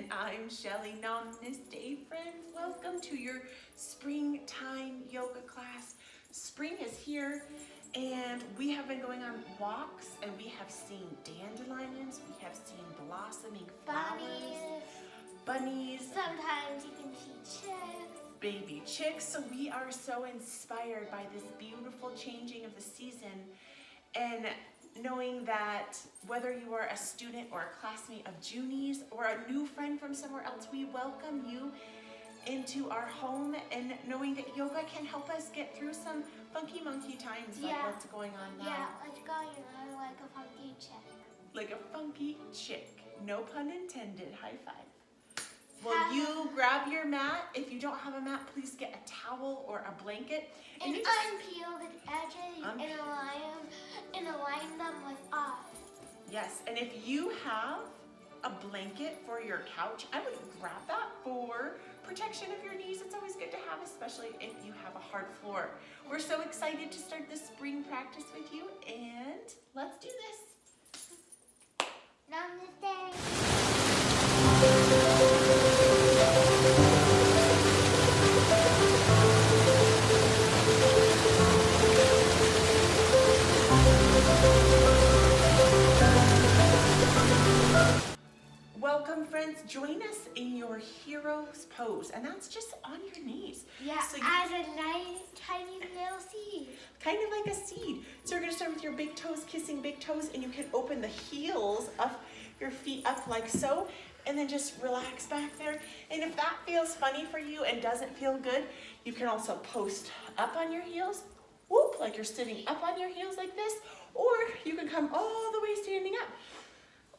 And I'm Shelly. Namaste Friends. Welcome to your springtime yoga class. Spring is here and we have been going on walks and we have seen dandelions, we have seen blossoming flowers, bunnies. Sometimes you can see chicks. Baby chicks. So we are so inspired by this beautiful changing of the season, and knowing that whether you are a student or a classmate of Junie's or a new friend from somewhere else, we welcome you into our home, and knowing that yoga can help us get through some funky monkey times like what's going on now. Yeah, what's going on like a funky chick. Like a funky chick. No pun intended. High five. Will you grab your mat? If you don't have a mat, please get a towel or a blanket. And unpeel the edges and align them with us. Yes, and if you have a blanket for your couch, I would grab that for protection of your knees. It's always good to have, especially if you have a hard floor. We're so excited to start this spring practice with you, and let's do this. Namaste. Welcome, friends. Join us in your hero's pose, and that's just on your knees. Yeah, so as a nice tiny little seed. Kind of like a seed. So we're going to start with your big toes, kissing big toes, and you can open the heels of your feet up like so, and then just relax back there. And if that feels funny for you and doesn't feel good, you can also post up on your heels, whoop, like you're sitting up on your heels like this, or you can come all the way standing up.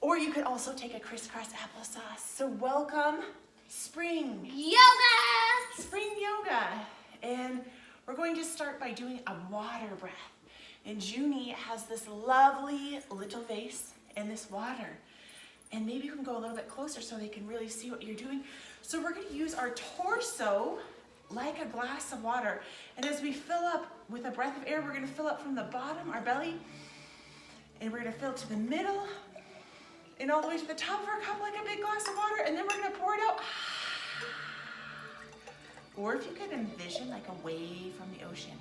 Or you could also take a crisscross applesauce. So welcome, spring Yoga! Spring yoga. And we're going to start by doing a water breath. And Junie has this lovely little vase and this water. And maybe you can go a little bit closer so they can really see what you're doing. So we're going to use our torso like a glass of water. And as we fill up with a breath of air, we're going to fill up from the bottom, our belly. And we're going to fill to the middle and all the way to the top of our cup like a big glass of water. And then we're going to pour it out. Or if you could envision like a wave from the ocean.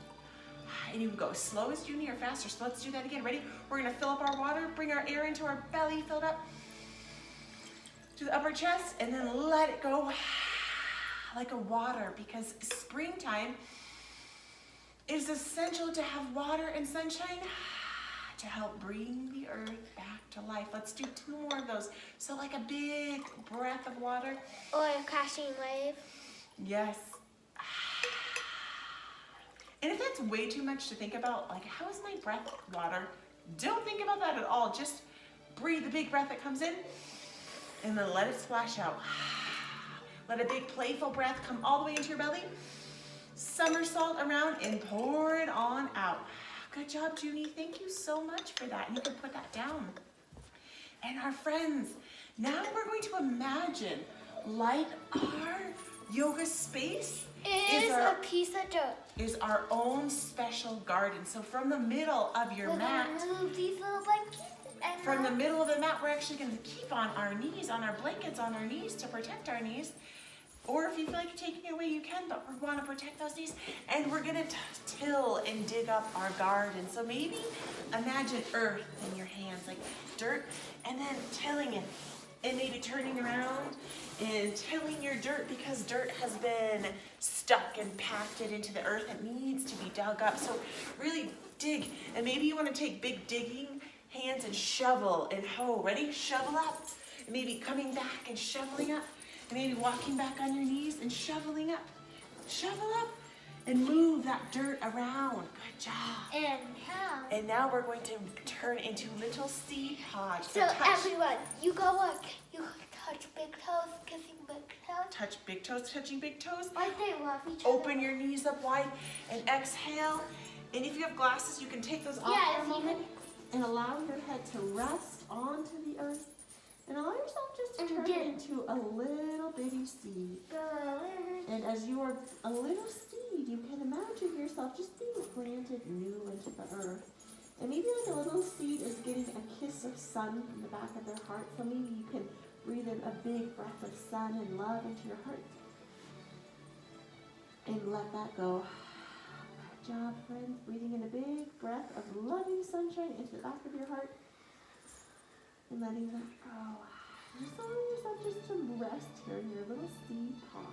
And you can go as slow as Junie or faster. So let's do that again. Ready? We're going to fill up our water, bring our air into our belly, filled up to the upper chest, and then let it go like a water, because springtime is essential to have water and sunshine to help bring the earth back to life. Let's do 2 more of those. So like a big breath of water. Or a crashing wave. Yes. And if that's way too much to think about, like how is my breath water? Don't think about that at all. Just breathe the big breath that comes in and then let it splash out. Let a big playful breath come all the way into your belly. Somersault around and pour it on out. Good job, Junie. Thank you so much for that. And you can put that down. And our friends, now we're going to imagine like our yoga space is a piece of dirt. Is our own special garden. So from the middle of your mat, Move these little blankets. And from the middle of the mat, we're actually going to keep on our knees, on our blankets, on our knees to protect our knees. Or if you feel like taking it away, you can, but we want to protect those knees. And we're going to till and dig up our garden. So maybe imagine earth in your hands, like dirt, and then tilling it. And maybe turning around and tilling your dirt, because dirt has been stuck and compacted into the earth. It needs to be dug up. So really dig. And maybe you want to take big digging hands and shovel and hoe. Ready? Shovel up. And maybe coming back and shoveling up. And maybe walking back on your knees and shoveling up. Shovel up and move that dirt around. Good job. And now we're going to turn into little seed pods. So everyone, you go look. You touch big toes, kissing big toes. Touch big toes, touching big toes. Like they love each other. Open your knees up wide and exhale. And if you have glasses, you can take those off for a moment and allow your head to rest onto the earth. And allow yourself just to turn into a little bitty seed. And as you are a little seed, you can imagine yourself just being planted new into the earth. And maybe like a little seed is getting a kiss of sun in the back of their heart. So maybe you can Breathe in a big breath of sun and love into your heart. And let that go. Good job, friends. Breathing in a big breath of loving sunshine into the back of your heart. And letting that go. Just allowing yourself just to rest here in your little seed pod.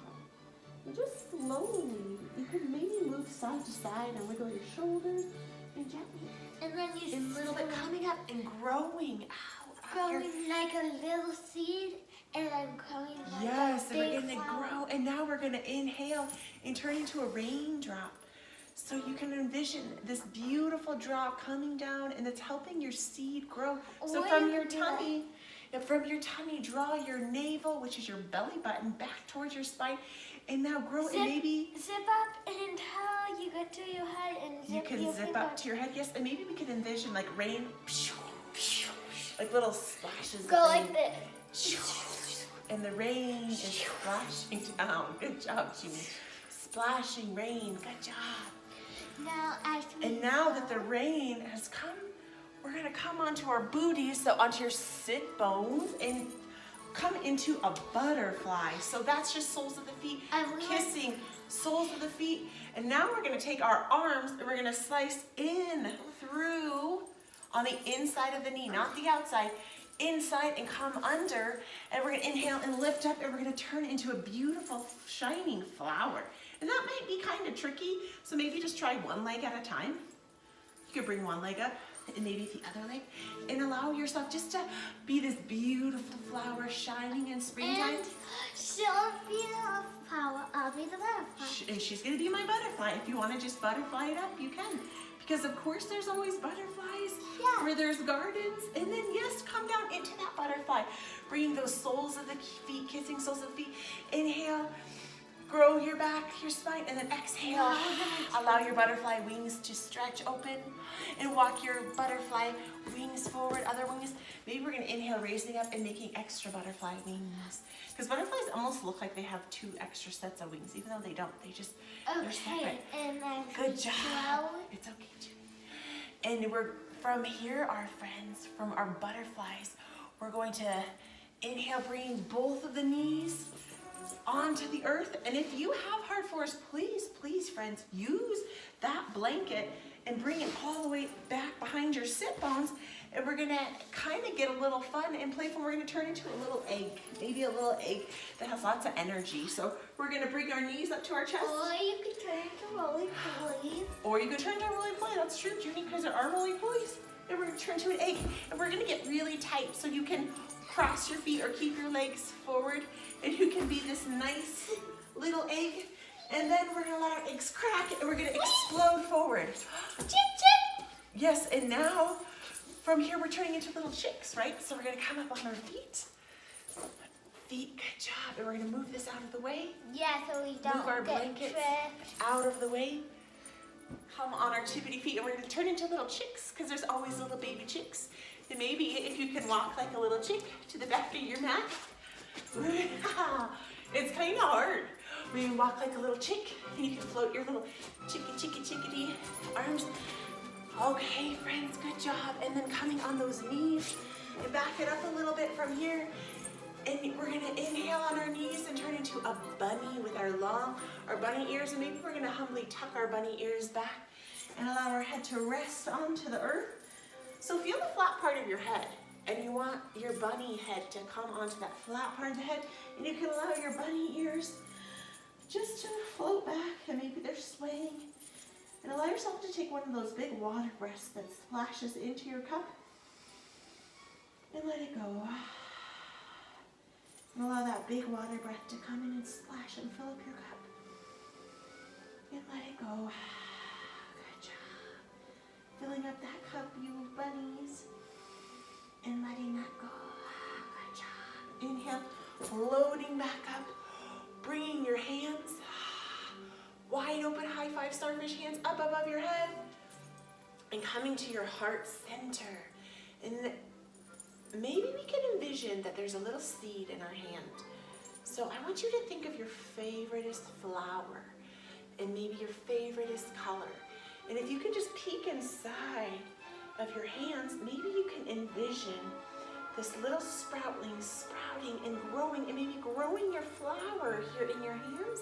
And just slowly, you can maybe move side to side and wiggle your shoulders and gently. And then you And a little bit coming up and growing out. growing like a little seed, and then growing like Yes, a and we're big going to flower. grow. And now we're going to inhale and turn into a raindrop. So you can envision this beautiful drop coming down, and it's helping your seed grow. So from your tummy, draw your navel, which is your belly button, back towards your spine. And now grow and maybe zip up until you get to your head and zip you can zip up to your head. Yes, and maybe we could envision like rain, like little splashes. Go of like rain. this. And the rain is splashing down. Good job, Jimmy. Splashing rain. Good job. Now And now that the rain has come, we're gonna come onto our booties, so onto your sit bones, and come into a butterfly. So that's just soles of the feet, kissing soles of the feet. And now we're gonna take our arms and we're gonna slice in through on the inside of the knee, not the outside, inside, and come under. And we're gonna inhale and lift up, and we're gonna turn into a beautiful shining flower. And that might be kind of tricky, so maybe just try one leg at a time. You could bring one leg up and maybe the other leg, and allow yourself just to be this beautiful flower shining in springtime. And she'll be the flower, I'll be the butterfly. She's gonna be my butterfly. If you wanna just butterfly it up, you can. Because of course there's always butterflies where there's gardens. And then yes, come down into that butterfly. Bringing those soles of the feet, kissing soles of the feet. Inhale. Grow your back, your spine, and then exhale. Allow your butterfly wings to stretch open and walk your butterfly wings forward, other wings. Maybe we're gonna inhale, raising up and making extra butterfly wings. Because butterflies almost look like they have 2 extra sets of wings, even though they don't. They just, they're separate. And then Good job. It's okay, Jimmy. And we're, from here, our friends, from our butterflies, we're going to inhale, bringing both of the knees onto the earth. And if you have hard floors, please, please, friends, use that blanket and bring it all the way back behind your sit bones. And we're gonna kind of get a little fun and playful. We're gonna turn into a little egg, maybe a little egg that has lots of energy. So we're gonna bring our knees up to our chest. Or you could turn into roly-poly. Or you could turn into a roly-poly. That's true, Junie, because there are roly-polies. And we're gonna turn to an egg. And we're gonna get really tight so you can cross your feet or keep your legs forward. And you can be this nice little egg. And then we're gonna let our eggs crack and we're gonna explode forward. Chip, chip. Yes, and now from here we're turning into little chicks, right? So we're gonna come up on our feet. Feet, good job. And we're gonna move this out of the way. Yeah, so we don't Move our get blankets tripped. out of the way. Come on our tippity feet, and we're gonna turn into little chicks, because there's always little baby chicks. And maybe if you can walk like a little chick to the back of your mat. It's kind of hard. When you walk like a little chick, and you can float your little chickadee arms. Okay, friends, good job. And then coming on those knees, and back it up a little bit from here. And we're gonna inhale on our knees and turn into a bunny with our bunny ears. And maybe we're gonna humbly tuck our bunny ears back and allow our head to rest onto the earth. So feel the flat part of your head. And you want your bunny head to come onto that flat part of the head. And you can allow your bunny ears just to float back, and maybe they're swaying. And allow yourself to take one of those big water breaths that splashes into your cup. And let it go. And allow that big water breath to come in and splash and fill up your cup. And let it go. Good job. Filling up that cup, you bunnies. And letting that go. Good job. Inhale, floating back up. Bringing your hands wide open, high five starfish hands up above your head. And coming to your heart center. And maybe we can envision that there's a little seed in our hand. So I want you to think of your favoriteest flower and maybe your favoriteest color. And if you can just peek inside of your hands, maybe you can envision this little sproutling, sprouting and maybe growing your flower here in your hands,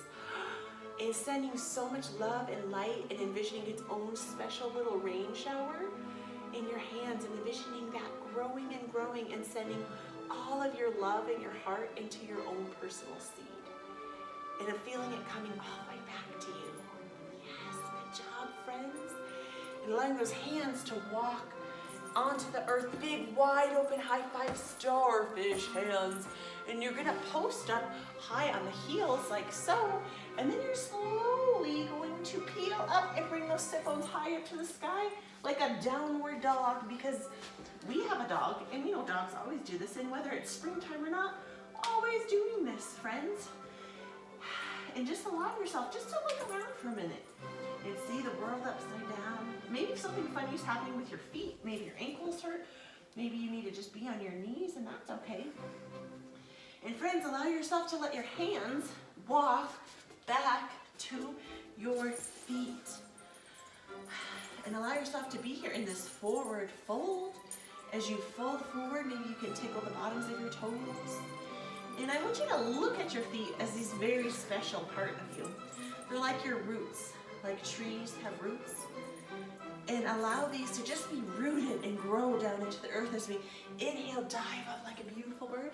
and sending so much love and light, and envisioning its own special little rain shower in your hands, and envisioning that growing and sending all of your love and your heart into your own personal seed. And feeling it coming all the way back to you. Yes, good job, friends. And allowing those hands to walk onto the earth, big, wide open, high five starfish hands. And you're gonna post up high on the heels like so. And then you're slowly going to peel up and bring those sit bones high up to the sky like a downward dog, because we have a dog, and we know dogs always do this, and whether it's springtime or not, always doing this, friends. And just allow yourself just to look around for a minute and see the world upside down. Maybe something funny is happening with your feet. Maybe your ankles hurt. Maybe you need to just be on your knees, and that's okay. And friends, allow yourself to let your hands walk back to your feet. And allow yourself to be here in this forward fold. As you fold forward, maybe you can tickle the bottoms of your toes. And I want you to look at your feet as this very special part of you. They're like your roots, like trees have roots. And allow these to just be rooted and grow down into the earth as we inhale, dive up like a beautiful bird.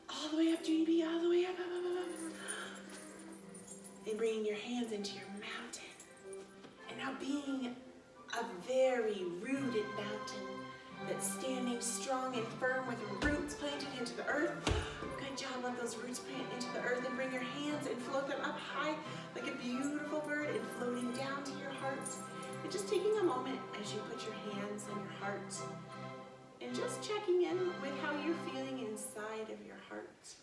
All the way up, Junie B, all the way up, up, up, up. And bringing your hands into your mountain. And now being a very rooted mountain that's standing strong and firm with roots planted into the earth. Good job. Let those roots plant into the earth, and bring your hands and float them up high like a beautiful bird and floating down to your heart. And just taking a moment as you put your hands on your heart and just checking in with how you're feeling inside of your heart.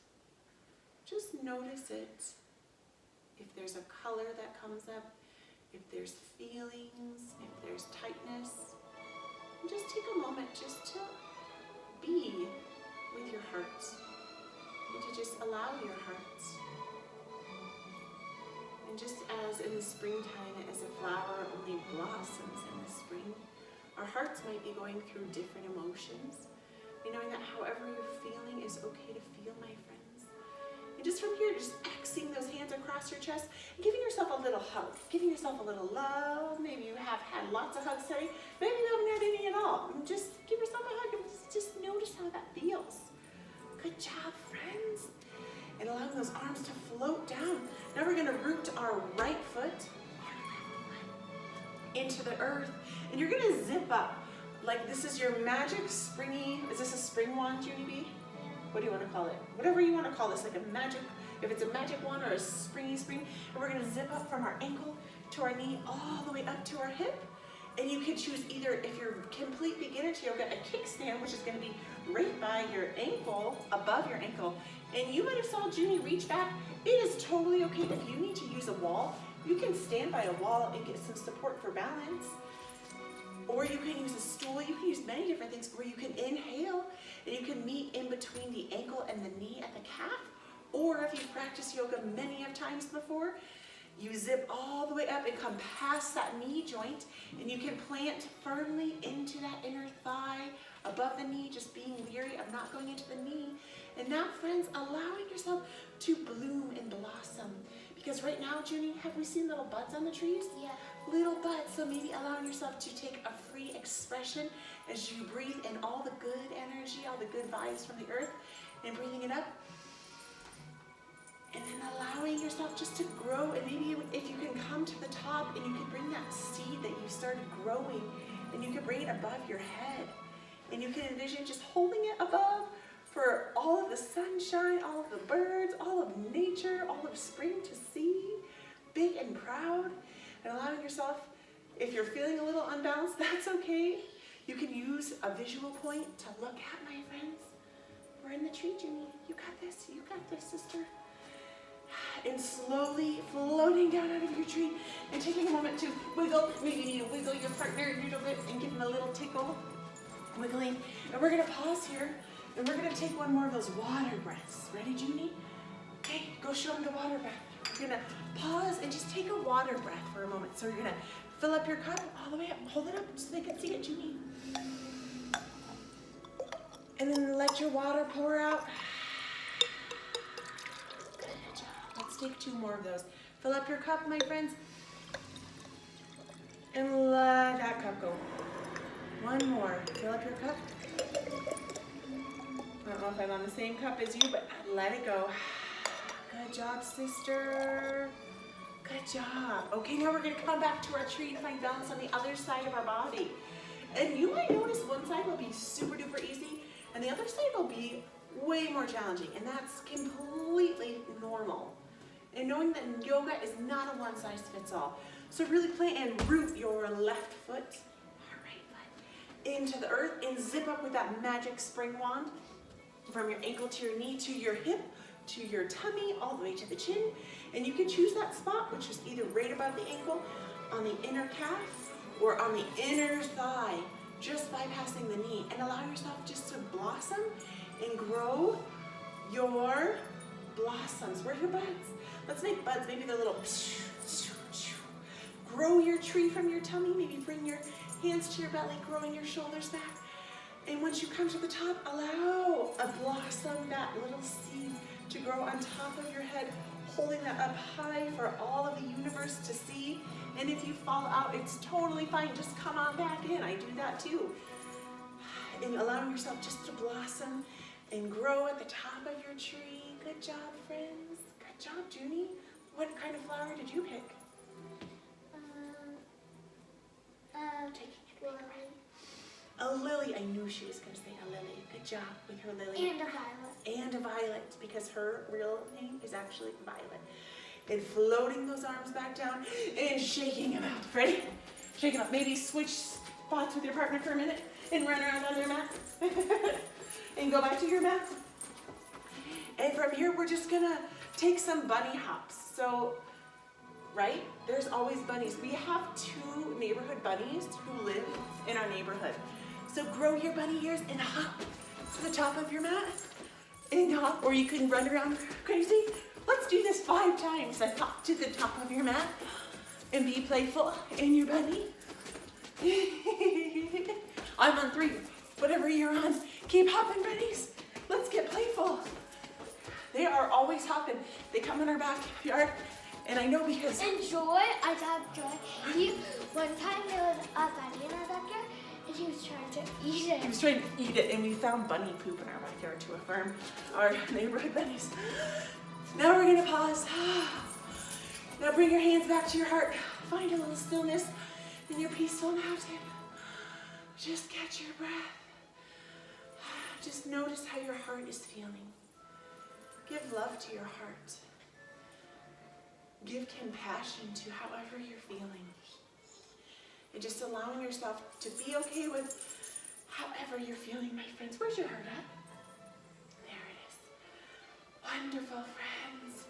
Just notice it. If there's a color that comes up, if there's feelings, if there's tightness. And just take a moment just to be with your heart, and to just allow your heart. And just as in the springtime, as a flower only blossoms in the spring, our hearts might be going through different emotions. And knowing that however you're feeling is okay to feel, my friends. And just from here, just Xing those hands across your chest, and giving yourself a little hug, giving yourself a little love. Maybe you have had lots of hugs today. Maybe you haven't had any at all. And just give yourself a hug and just notice how that feels. Good job, friends. And allowing those arms to float down. Now we're gonna root our right foot into the earth. And you're gonna zip up. Like this is your magic springy, is this a spring wand, Junie B? What do you want to call it? Whatever you want to call this, like a magic, if it's a magic wand or a springy spring. And we're gonna zip up from our ankle to our knee all the way up to our hip. And you can choose either, if you're complete beginner to yoga, a kickstand, which is gonna be right by your ankle, above your ankle. And you might have saw Junie reach back. It is totally okay if you need to use a wall. You can stand by a wall and get some support for balance. Or you can use a stool. You can use many different things where you can inhale and you can meet in between the ankle and the knee at the calf. Or if you've practiced yoga many of times before, you zip all the way up and come past that knee joint, and you can plant firmly into that inner thigh above the knee, just being weary of not going into the knee. And now, friends, allowing yourself to bloom and blossom. Because right now, Junie, have we seen little buds on the trees? Yeah. Little buds. So maybe allowing yourself to take a free expression as you breathe in all the good energy, all the good vibes from the earth, and breathing it up. And then allowing yourself just to grow, and maybe if you can come to the top and you can bring that seed that you started growing, and you can bring it above your head. And you can envision just holding it above for all of the sunshine, all of the birds, all of nature, all of spring to see, big and proud. And allowing yourself, if you're feeling a little unbalanced, that's okay. You can use a visual point to look at, my friends. We're in the tree, Junie. You got this, sister. And slowly floating down out of your tree and taking a moment to wiggle. Maybe you need to wiggle your partner a little bit and give them a little tickle. Wiggling. And we're going to pause here, and we're going to take one more of those water breaths. Ready, Junie? Okay, go show them the water breath. We're going to pause and just take a water breath for a moment. So you're going to fill up your cup all the way up. Hold it up so they can see it, Junie. And then let your water pour out. Good job. Let's take 2 more of those. Fill up your cup, my friends. And let that cup go. 1 more. Fill up your cup. I don't know if I'm on the same cup as you, but let it go. Good job, sister. Good job. Okay, now we're gonna come back to our tree and find balance on the other side of our body. And you might notice one side will be super duper easy and the other side will be way more challenging, and that's completely normal. And knowing that yoga is not a one size fits all. So really play and root your left foot, or right foot, into the earth and zip up with that magic spring wand from your ankle to your knee to your hip, to your tummy, all the way to the chin. And you can choose that spot, which is either right above the ankle, on the inner calf, or on the inner thigh, just bypassing the knee. And allow yourself just to blossom and grow your blossoms. Where are your buds? Let's make buds, maybe they're little. Grow your tree from your tummy, maybe bring your hands to your belly, growing your shoulders back. And once you come to the top, allow a blossom, that little seed, to grow on top of your head, holding that up high for all of the universe to see. And if you fall out, it's totally fine. Just come on back in. I do that too. And allowing yourself just to blossom and grow at the top of your tree. Good job, friends. Good job, Junie. What kind of flower did you pick? A lily. I knew she was going to say a lily. Good job with her lily. And a violet. And a violet, because her real name is actually Violet. And floating those arms back down and shaking them out. Ready? Shake them up. Maybe switch spots with your partner for a minute and run around on your mat. And go back to your mat. And from here, we're just going to take some bunny hops. So, right? There's always bunnies. We have 2 neighborhood bunnies who live in our neighborhood. So grow your bunny ears and hop to the top of your mat. And hop, or you can run around crazy. Let's do this 5 times. So hop to the top of your mat and be playful in your bunny. I'm on 3. Whatever you're on, keep hopping, bunnies. Let's get playful. They are always hopping. They come in our backyard. And I know because... And Joy, I got Joy. One time there was a bunny in our backyard, and he was trying to eat it. He was trying to eat it, and we found bunny poop in our backyard to affirm our neighborhood bunnies. Now we're gonna pause. Now bring your hands back to your heart. Find a little stillness in your peaceful mountain. Just catch your breath. Just notice how your heart is feeling. Give love to your heart. Give compassion to however you're feeling. And just allowing yourself to be okay with however you're feeling, my friends. Where's your heart at? There it is. Wonderful, friends.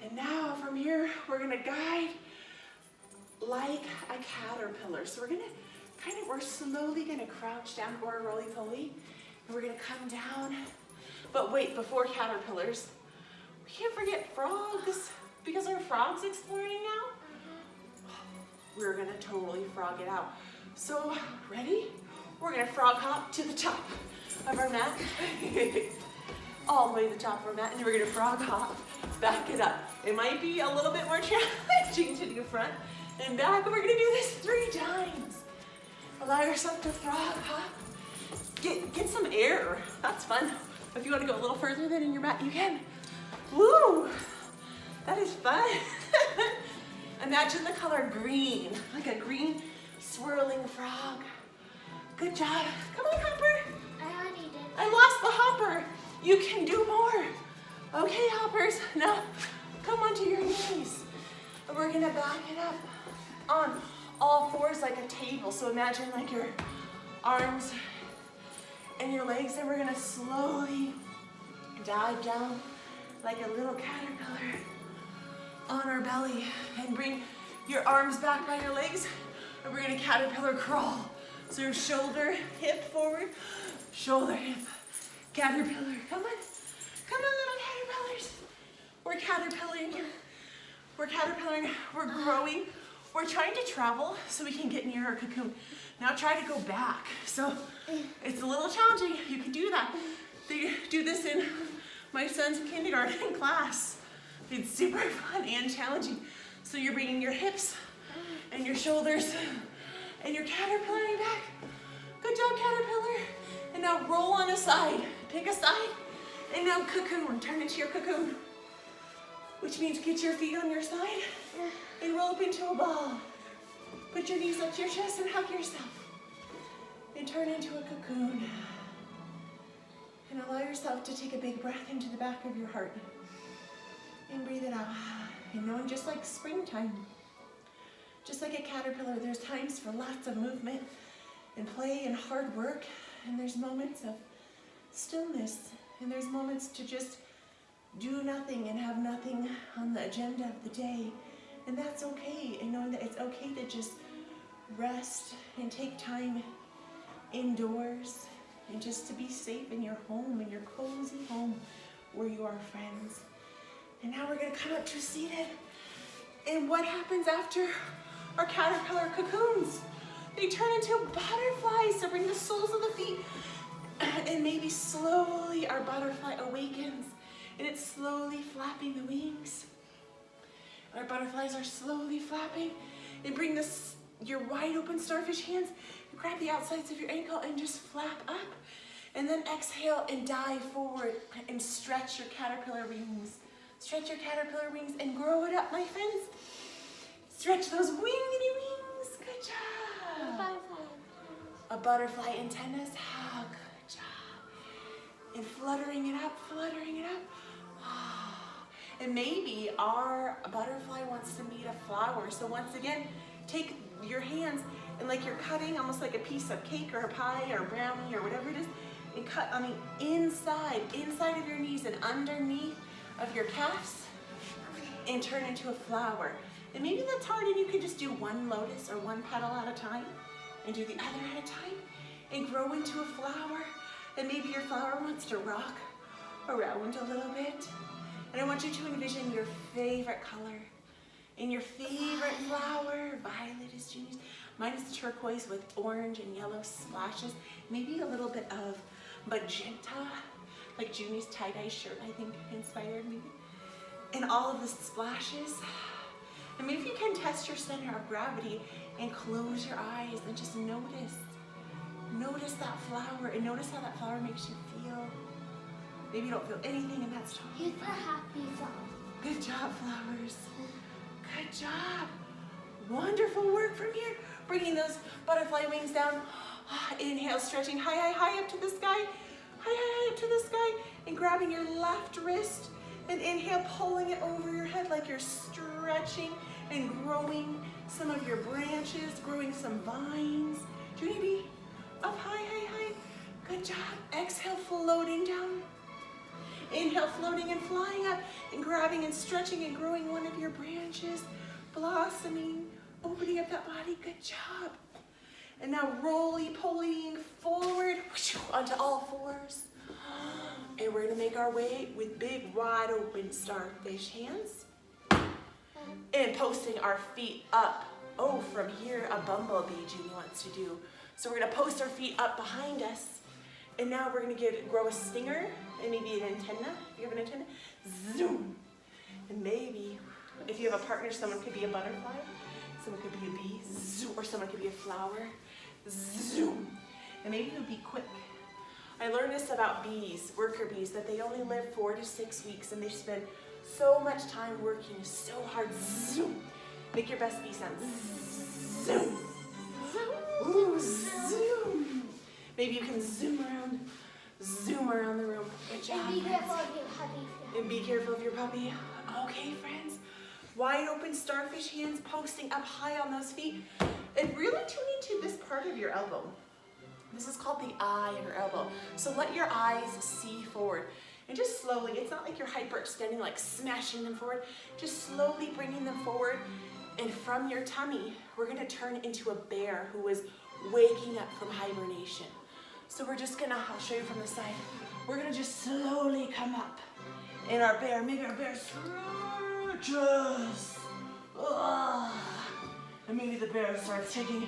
And now from here, we're gonna guide like a caterpillar. So we're slowly gonna crouch down or roly-poly. And we're gonna come down. But wait, before caterpillars, we can't forget frogs. Because our frogs exploring now, we're gonna totally frog it out. So, ready? We're gonna frog hop to the top of our mat. All the way to the top of our mat, and then we're gonna frog hop, back it up. It might be a little bit more challenging to do front and back, but we're gonna do this 3 times. Allow yourself to frog hop. Get some air, that's fun. If you wanna go a little further than in your mat, you can. Woo! That is fun. Imagine the color green, like a green swirling frog. Good job. Come on, Hopper. I already did. I lost the Hopper. You can do more. Okay, Hoppers. Now, come onto your knees. And we're gonna back it up on all 4s like a table. So imagine like your arms and your legs, and we're gonna slowly dive down like a little caterpillar on our belly, and bring your arms back by your legs, and we're gonna caterpillar crawl. So shoulder, hip forward, shoulder, hip, caterpillar. Come on, little caterpillars. We're caterpillaring, we're growing. We're trying to travel so we can get near our cocoon. Now try to go back. So it's a little challenging. You can do that. They do this in my son's kindergarten class. It's super fun and challenging. So you're bringing your hips and your shoulders and your caterpillaring back. Good job, caterpillar. And now roll on a side. Pick a side. And now cocoon. Turn into your cocoon. Which means get your feet on your side and roll up into a ball. Put your knees up to your chest and hug yourself. And turn into a cocoon. And allow yourself to take a big breath into the back of your heart. And breathe it out. And knowing just like springtime, just like a caterpillar, there's times for lots of movement and play and hard work. And there's moments of stillness. And there's moments to just do nothing and have nothing on the agenda of the day. And that's okay. And knowing that it's okay to just rest and take time indoors and just to be safe in your home, in your cozy home where you are friends. And now we're gonna come up to seated. And what happens after our caterpillar cocoons? They turn into butterflies. So bring the soles of the feet and maybe slowly our butterfly awakens and it's slowly flapping the wings. Our butterflies are slowly flapping and bring your wide open starfish hands and grab the outsides of your ankle and just flap up. And then exhale and dive forward and stretch your caterpillar wings. Stretch your caterpillar wings and grow it up, my friends. Stretch those wingedy wings. Good job. A butterfly antennas. Oh, good job. And fluttering it up, fluttering it up. And maybe our butterfly wants to meet a flower. So once again, take your hands and like you're cutting almost like a piece of cake or a pie or a brownie or whatever it is, and cut on the inside of your knees and underneath of your calves and turn into a flower. And maybe that's hard and you can just do one lotus or one petal at a time and do the other at a time and grow into a flower. And maybe your flower wants to rock around a little bit. And I want you to envision your favorite color and your favorite flower. Violet is Junie's. Mine is turquoise with orange and yellow splashes. Maybe a little bit of magenta, like Junie's tie-dye shirt, I think inspired me. And all of the splashes. And maybe you can test your center of gravity and close your eyes and just notice. Notice that flower and notice how that flower makes you feel. Maybe you don't feel anything and that's totally It's a happy flower. Good job, flowers. Good job. Wonderful work from here. Bringing those butterfly wings down. Inhale, stretching high, high, high up to the sky. High, high, high up to the sky. And grabbing your left wrist. And inhale, pulling it over your head like you're stretching and growing some of your branches, growing some vines. Junie B, up high, high, high. Good job. Exhale, floating down. Inhale, floating and flying up and grabbing and stretching and growing one of your branches, blossoming, opening up that body. Good job. And now roly-polying forward onto all fours. And we're gonna make our way with big, wide open starfish hands. And posting our feet up. Oh, from here, a bumblebee Junie wants to do. So we're gonna post our feet up behind us. And now we're gonna grow a stinger and maybe an antenna. If you have an antenna, zoom. And maybe, if you have a partner, someone could be a butterfly, someone could be a bee, zoom, or someone could be a flower, zoom. And maybe it would be quick. I learned this about bees, worker bees, that they only live 4 to 6 weeks and they spend so much time working so hard, zoom. Make your best bee sound, zoom. Ooh, zoom. Maybe you can zoom around the room. Good job. And be careful of your puppy. And be careful of your puppy. Okay, friends. Wide open starfish hands posting up high on those feet. And really tune into this part of your elbow. This is called the eye of your elbow. So let your eyes see forward. And just slowly, it's not like you're hyperextending, like smashing them forward. Just slowly bringing them forward. And from your tummy, we're gonna turn into a bear who is waking up from hibernation. So we're just gonna, I'll show you from the side. We're gonna just slowly come up. And our bear, maybe our bear stretches. And maybe the bear starts taking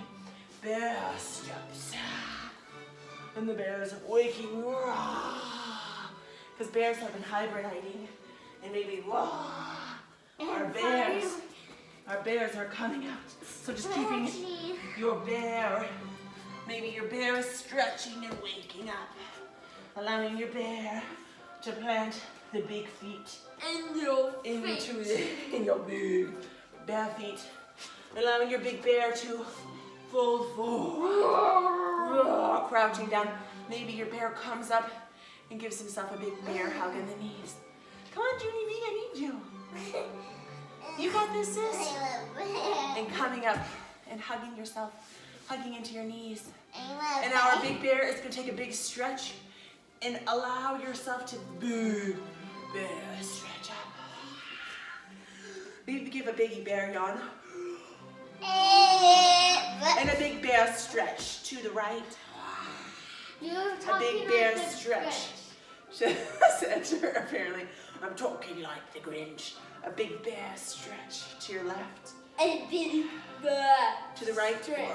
bear steps. And the bear is waking. because bears have been hibernating, and maybe, whoa, our bears are coming out. So just keeping your bear, maybe your bear is stretching and waking up, allowing your bear to plant the big feet in your big bare feet, allowing your big bear to fold forward, crouching down. Maybe your bear comes up and gives himself a big bear hug in the knees. Come on, Junie B, I need you. You got this, sis. And coming up and hugging yourself, hugging into your knees. And now our big bear is going to take a big stretch and allow yourself to big bear stretch up. Maybe give a big bear yawn. And a big bear stretch to the right. A big bear stretch. Center, apparently. I'm talking like the Grinch. A big bear stretch to your left. A big bear to the right. stretch.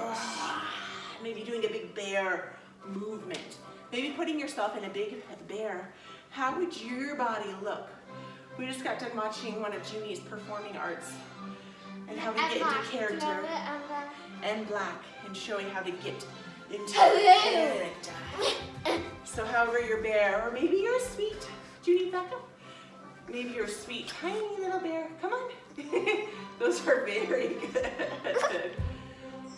Maybe doing a big bear movement. Maybe putting yourself in a big bear. How would your body look? We just got done watching one of Junie's performing arts and how we get into character. And black, and showing how to get into character. So however your bear, or maybe you're a sweet, Junie, back up. Maybe you're a sweet, tiny little bear. Come on. Those are very good.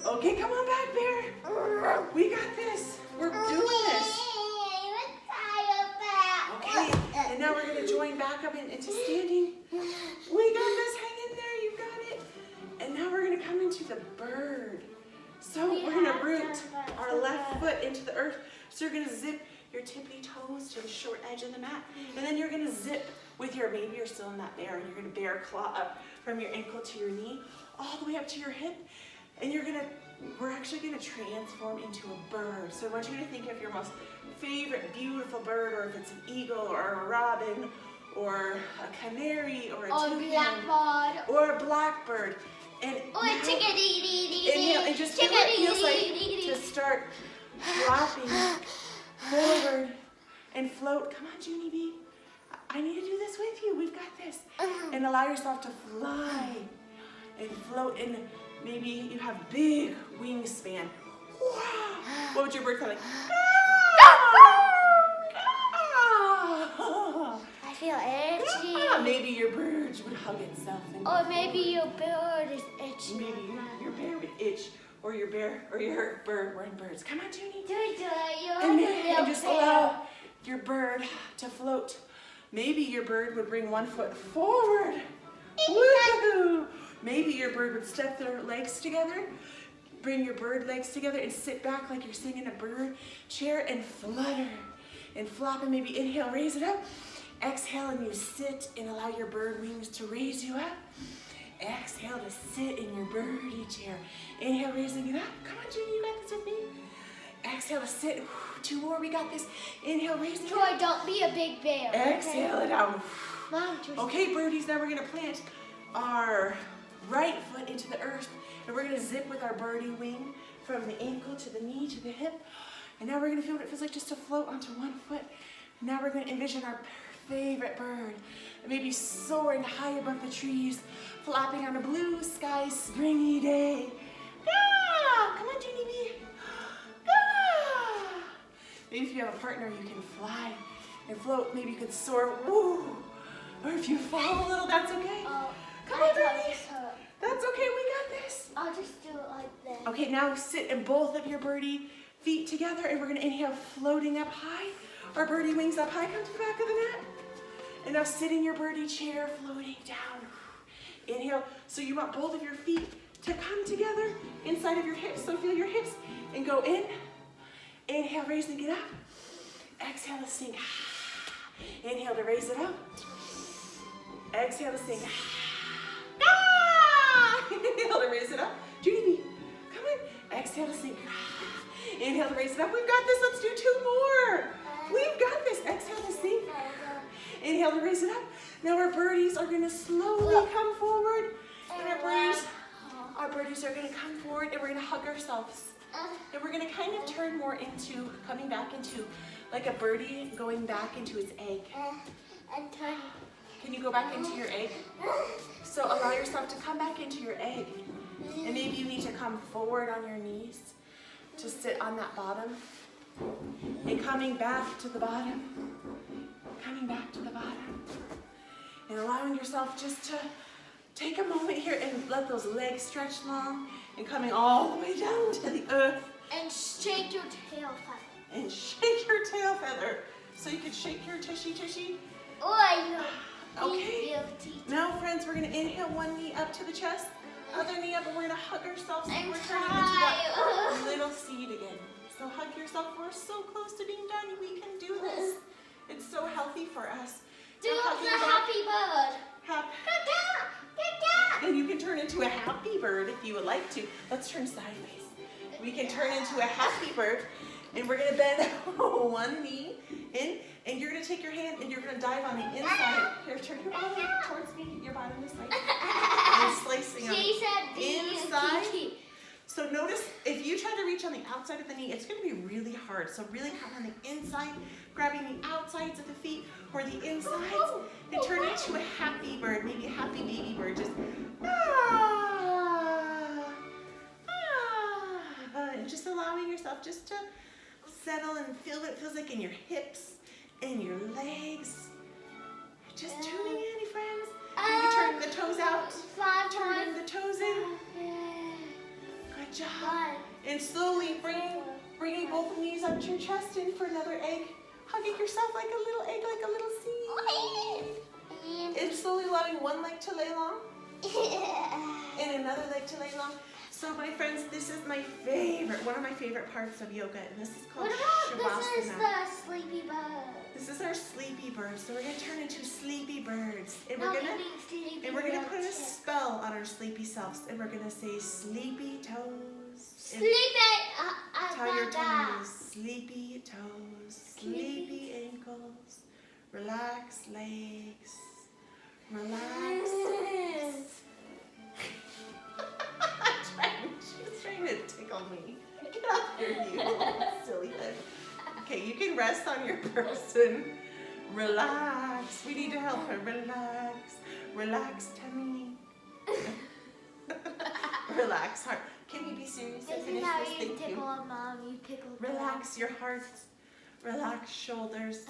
Okay, come on back, bear. We got this. We're doing this. Okay, and now we're gonna join back up into standing. We got this, hang in there, you got it. And now we're gonna come into the bird. So we're gonna root our left foot into the earth. So you're gonna zip your tippy toes to the short edge of the mat. And then you're gonna zip with your, maybe you're still in that bear, and you're gonna bear claw up from your ankle to your knee, all the way up to your hip. And we're actually gonna transform into a bird. So I want you to think of your most favorite beautiful bird, or if it's an eagle or a robin or a canary or a toucan or a blackbird. And or a chickadee. Inhale and just feel what it feels like to start flopping forward and float. Come on, Junie B. I need to do this with you. We've got this. And allow yourself to fly and float. And maybe you have big wingspan. What would your bird sound like? I feel itchy. Maybe your bird would hug itself. Or maybe your bird is itchy. Maybe your bear would itch. Or your bear or your bird. We're in birds. Come on, Junie. And just allow your bird to float. Maybe your bird would bring one foot forward. Woo-hoo. Maybe your bird would step their legs together. Bring your bird legs together and sit back like you're sitting in a bird chair and flutter and flop, and maybe inhale, raise it up. Exhale and you sit and allow your bird wings to raise you up. Exhale to sit in your birdie chair. Inhale, raising it up. Come on, Junie, you got this with me. Exhale to sit. Two more, we got this. Inhale, raising it up. Troy, don't be a big bear. Exhale it out. Mom, okay, birdies, now we're gonna plant our right foot into the earth, and we're gonna zip with our birdie wing from the ankle to the knee to the hip. And now we're gonna feel what it feels like just to float onto one foot. And now we're gonna envision our favorite bird, maybe soaring high above the trees, flapping on a blue sky, springy day. Ah, come on, Junie B. Ah. Maybe if you have a partner, you can fly and float. Maybe you could soar. Woo. Or if you fall a little, that's okay. Come on, baby. That's okay, we got this. I'll just do it like this. Okay, now sit in both of your birdie feet together, and we're gonna inhale, floating up high. Our birdie wings up high, come to the back of the mat. And now sit in your birdie chair, floating down. Inhale, so you want both of your feet to come together inside of your hips. So feel your hips and go in. Inhale, raising it up. Exhale to sink. Inhale to raise it up. Exhale to sink. Inhale to raise it up. Junie B, come on. Exhale to sink. Inhale to raise it up. We've got this. Let's do two more. We've got this. Exhale to sink. Inhale to raise it up. Now our birdies are going to slowly come forward. And our birdies are going to come forward, and we're going to hug ourselves. And we're going to kind of turn more into coming back into like a birdie going back into its egg. And turn. Can you go back into your egg? So allow yourself to come back into your egg. And maybe you need to come forward on your knees to sit on that bottom. And coming back to the bottom. Coming back to the bottom. And allowing yourself just to take a moment here and let those legs stretch long. And coming all the way down to the earth. And shake your tail feather. And shake your tail feather. So you can shake your tushy. Or your Okay. Now, friends, we're going to inhale one knee up to the chest, other knee up, and we're going to hug ourselves. And we're turning into that little seed again. So hug yourself. We're so close to being done. We can do this. It's so healthy for us. Do the happy bird. Good job. And you can turn into a happy bird if you would like to. Let's turn sideways. We can turn into a happy bird. And we're going to bend one knee in. And you're going to take your hand and you're going to dive on the inside. Here, turn your bottom towards me. Your bottom this way. And slicing on the inside. So notice, if you try to reach on the outside of the knee, it's going to be really hard. So really come on the inside, grabbing the outsides of the feet or the insides, and turn into a happy bird, maybe a happy baby bird. Just and just allowing yourself just to settle and feel what it feels like in your hips. In your legs. Just tuning in, friends. Maybe turning the toes out. Turning the toes in. Good job. And slowly bringing both knees up to your chest in for another egg. Hugging yourself like a little egg, like a little seed. And slowly allowing one leg to lay long. And another leg to lay long. So my friends, this is my favorite, one of my favorite parts of yoga. And this is called Shavasana. This is the sleepy bird. This is our sleepy bird. So we're going to turn into sleepy birds. And we're going to put a spell on our sleepy selves. And we're going to say sleepy toes. Sleepy. Tell your toes. Sleepy toes. Sleepy ankles. Relax legs. Relax toes. She's trying to tickle me. Get up here, you silly head. Okay, you can rest on your person. Relax. We need to help her. Relax. Relax, tummy. Relax, heart. Can we be serious and finish this? Thank you. Relax your heart. Relax shoulders.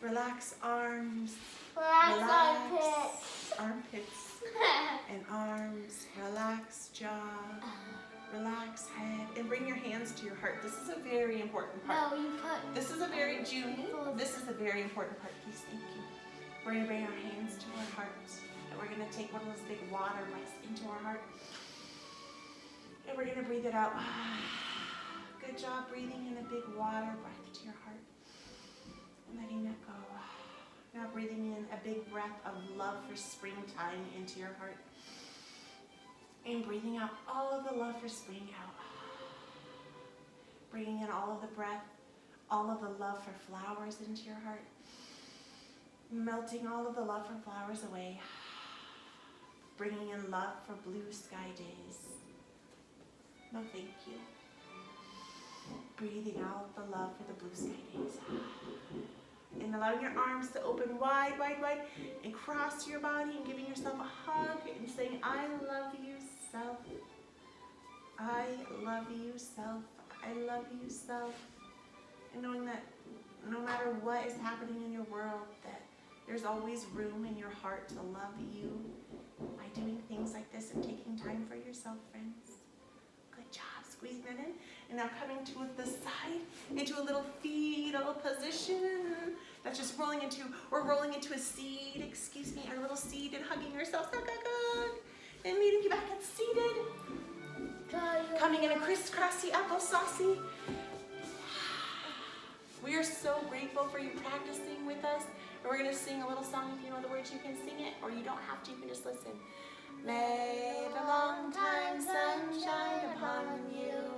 Relax arms. Relax armpits. And arms. Relax jaw. Relax head. And bring your hands to your heart. This is a very important part. No, you put. This is a very This is a very important part. Please, thank you. We're going to bring our hands to our hearts. And we're going to take one of those big water breaths into our heart. And we're going to breathe it out. Good job breathing in a big water breath to your heart. And letting that go. Now breathing in a big breath of love for springtime into your heart. And breathing out all of the love for spring out. Bringing in all of the breath, all of the love for flowers into your heart. Melting all of the love for flowers away. Bringing in love for blue sky days. No thank you. Breathing out the love for the blue sky days. And allowing your arms to open wide, wide, wide. And cross your body and giving yourself a hug and saying, I love you, self. I love you, self. I love you, self. And knowing that no matter what is happening in your world, that there's always room in your heart to love you by doing things like this and taking time for yourself, friends. Good job. Squeezing that in. And now coming to the side, into a little fetal position. That's just rolling into a seed, excuse me, our little seed, and hugging yourself. And leading you back and seated. Coming in a crisscrossy applesaucy. We are so grateful for you practicing with us. And we're going to sing a little song. If you know the words, you can sing it, or you don't have to, you can just listen. May the long time sun shine upon you,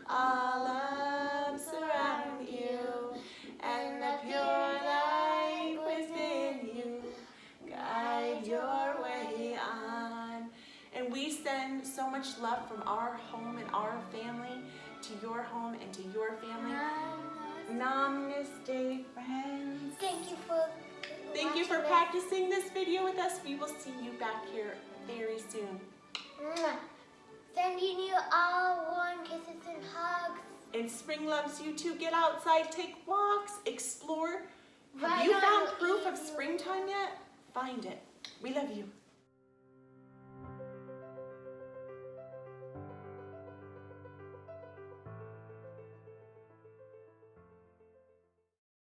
all love surround you, and the pure light within you guide your way on. And we send so much love from our home and our family to your home and to your family. Namaste, friends. Thank you for watching practicing this video with us. We will see you back here very soon. Mwah. Sending you all warm kisses and hugs. And spring loves you too. Get outside, take walks, explore. Have Right you on found your proof of ears. springtime yet? Find it. We love you.